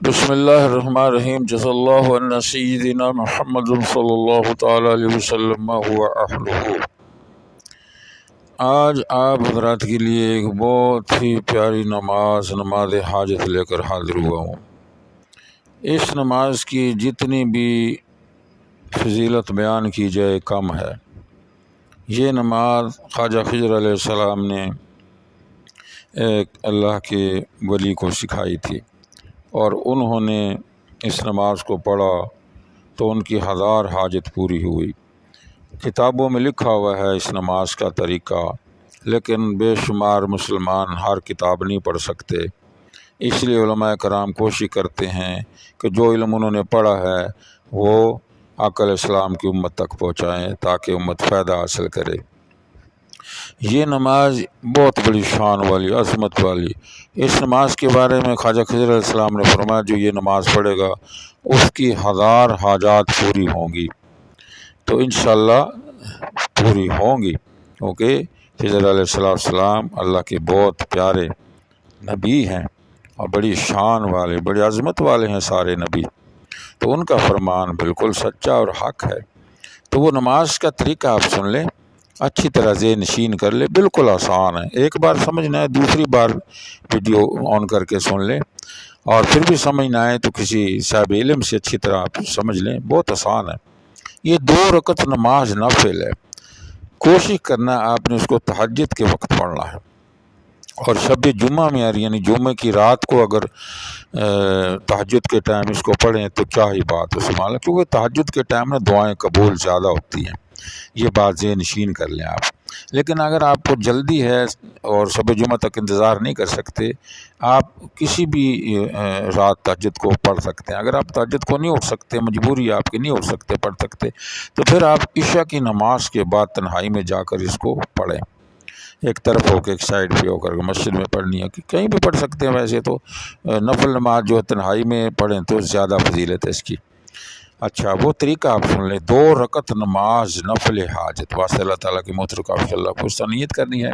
بسم اللہ الرحمن الرحیم جزا اللہ عنا سیدنا محمد صلی اللہ تعالی علیہ وسلم هو اہلہ۔ آج آپ حضرات کے لیے ایک بہت ہی پیاری نماز حاجت لے کر حاضر ہوا ہوں۔ اس نماز کی جتنی بھی فضیلت بیان کی جائے کم ہے۔ یہ نماز خواجہ خضر علیہ السلام نے ایک اللہ کے ولی کو سکھائی تھی، اور انہوں نے اس نماز کو پڑھا تو ان کی 1000 حاجت پوری ہوئی۔ کتابوں میں لکھا ہوا ہے اس نماز کا طریقہ، لیکن بے شمار مسلمان ہر کتاب نہیں پڑھ سکتے، اس لیے علماء کرام کوشش کرتے ہیں کہ جو علم انہوں نے پڑھا ہے وہ آقا علیہ السلام کی امت تک پہنچائیں تاکہ امت فائدہ حاصل کرے۔ یہ نماز بہت بڑی شان والی، عظمت والی۔ اس نماز کے بارے میں خواجہ خضر علیہ السلام نے فرمایا جو یہ نماز پڑھے گا اس کی 1000 حاجات پوری ہوں گی، تو انشاءاللہ پوری ہوں گی، کیونکہ خضر علیہ السلام اللہ کے بہت پیارے نبی ہیں اور بڑی شان والے، بڑی عظمت والے ہیں سارے نبی، تو ان کا فرمان بالکل سچا اور حق ہے۔ تو وہ نماز کا طریقہ آپ سن لیں، اچھی طرح ذہن نشین کر لیں، بالکل آسان ہے۔ ایک بار سمجھ نہ آئے دوسری بار ویڈیو آن کر کے سن لیں، اور پھر بھی سمجھ نہ آئے تو کسی صاحب علم سے اچھی طرح آپ سمجھ لیں، بہت آسان ہے۔ یہ 2 رکعت نماز نفل ہے، کوشش کرنا آپ نے اس کو تہجد کے وقت پڑھنا ہے، اور شب جمعہ میں یعنی جمعہ کی رات کو اگر تہجد کے ٹائم اس کو پڑھیں تو کیا ہی بات ہے، سبحان اللہ، کیونکہ تہجد کے ٹائم میں دعائیں قبول زیادہ ہوتی ہیں، یہ بات ذہن نشین کر لیں آپ۔ لیکن اگر آپ کو جلدی ہے اور شب جمعہ تک انتظار نہیں کر سکتے، آپ کسی بھی رات تہجد کو پڑھ سکتے ہیں۔ اگر آپ تہجد کو نہیں اٹھ سکتے، مجبوری آپ کی نہیں اٹھ سکتے پڑھ سکتے، تو پھر آپ عشاء کی نماز کے بعد تنہائی میں جا کر اس کو پڑھیں، ایک طرف ہو کے ایک سائڈ پہ ہو کر مسجد میں پڑھنی ہے، کہیں بھی پڑھ سکتے ہیں۔ ویسے تو نفل نماز جو ہے تنہائی میں پڑھیں تو زیادہ فضیلت ہے اس کی۔ اچھا، وہ طریقہ آپ سن لیں، 2 رکعت نماز نفل حاجت واسطے اللہ تعالیٰ کی مترکہ اللہ کو نیت کرنی ہے۔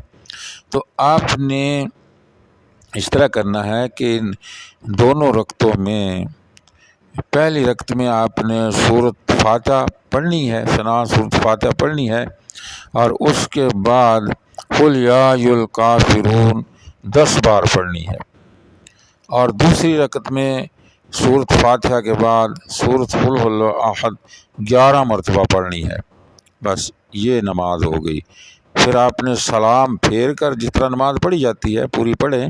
تو آپ نے اس طرح کرنا ہے کہ دونوں رکعتوں میں پہلی رکعت میں آپ نے سورۃ فاتحہ پڑھنی ہے، سورۃ فاتحہ پڑھنی ہے، اور اس کے بعد قل یا ایھا الکافرون 10 بار پڑھنی ہے، اور دوسری رکعت میں سورۃ فاتحہ کے بعد سورۃ قل ھو اللہ احد 11 مرتبہ پڑھنی ہے۔ بس یہ نماز ہو گئی۔ پھر آپ نے سلام پھیر کر، جس طرح نماز پڑھی جاتی ہے پوری پڑھیں،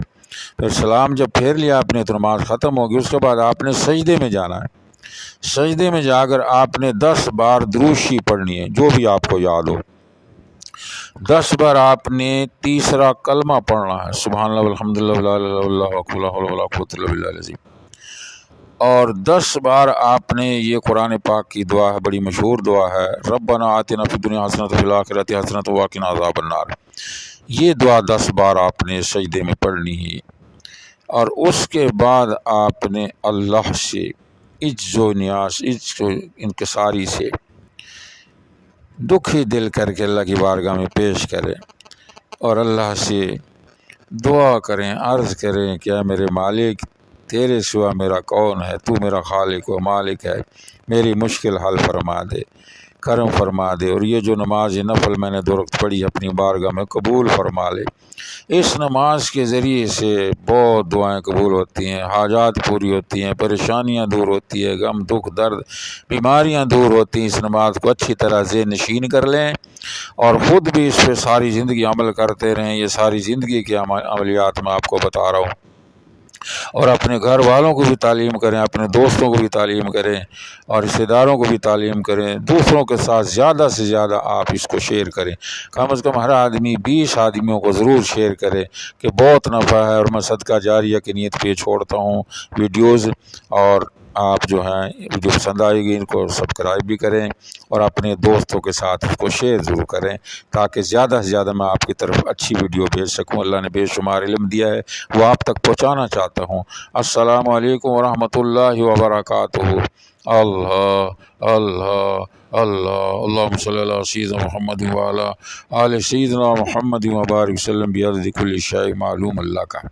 پھر سلام جب پھیر لیا آپ نے تو نماز ختم ہوگی۔ اس کے بعد آپ نے سجدے میں جانا ہے، سجدے میں جا کر آپ نے 10 بار درود شریف پڑھنی ہے، جو بھی آپ کو یاد ہو۔ 10 بار آپ نے تیسرا کلمہ پڑھنا ہے، سبحان اللہ والحمد للہ ولا الہ الا اللہ واللہ لا حول ولا قوۃ الا باللہ العظیم، اور 10 بار آپ نے یہ قرآن پاک کی دعا ہے، بڑی مشہور دعا ہے، ربنا آتنا فی الدنیا حسنۃ وفی الآخرۃ حسنۃ وقنا عذاب النار، یہ دعا 10 بار آپ نے سجدے میں پڑھنی ہے۔ اور اس کے بعد آپ نے اللہ سے عجز و نیاز، عجز و انکساری سے دکھی دل کر کے اللہ کی بارگاہ میں پیش کریں، اور اللہ سے دعا کریں، عرض کریں کہ اے میرے مالک، تیرے سوا میرا کون ہے، تو میرا خالق و مالک ہے، میری مشکل حل فرما دے، کرم فرما دے، اور یہ جو نماز نفل میں نے 2 رکعت پڑھی اپنی بارگاہ میں قبول فرما لے۔ اس نماز کے ذریعے سے بہت دعائیں قبول ہوتی ہیں، حاجات پوری ہوتی ہیں، پریشانیاں دور ہوتی ہیں، غم دکھ درد بیماریاں دور ہوتی ہیں۔ اس نماز کو اچھی طرح ذہن نشین کر لیں، اور خود بھی اس پہ ساری زندگی عمل کرتے رہیں۔ یہ ساری زندگی کے عملیات میں آپ کو بتا رہا ہوں، اور اپنے گھر والوں کو بھی تعلیم کریں، اپنے دوستوں کو بھی تعلیم کریں، اور رشتہ داروں کو بھی تعلیم کریں۔ دوسروں کے ساتھ زیادہ سے زیادہ آپ اس کو شیئر کریں، کم از کم ہر آدمی 20 آدمیوں کو ضرور شیئر کرے کہ بہت نفع ہے، اور میں صدقہ جاریہ کی نیت پہ چھوڑتا ہوں ویڈیوز، اور آپ جو ہیں ویڈیو پسند آئے گی ان کو سبسکرائب بھی کریں، اور اپنے دوستوں کے ساتھ اس کو شیئر ضرور کریں، تاکہ زیادہ سے زیادہ میں آپ کی طرف اچھی ویڈیو بھیج سکوں۔ اللہ نے بے شمار علم دیا ہے، وہ آپ تک پہنچانا چاہتا ہوں۔ السلام علیکم ورحمۃ اللہ وبرکاتہ۔ اللہ اللہ اللہ، اللہم صلی علی سیدنا محمد وعلی آل سیدنا محمد وبارک وسلم بعدد کل شیء معلوم اللہ کا۔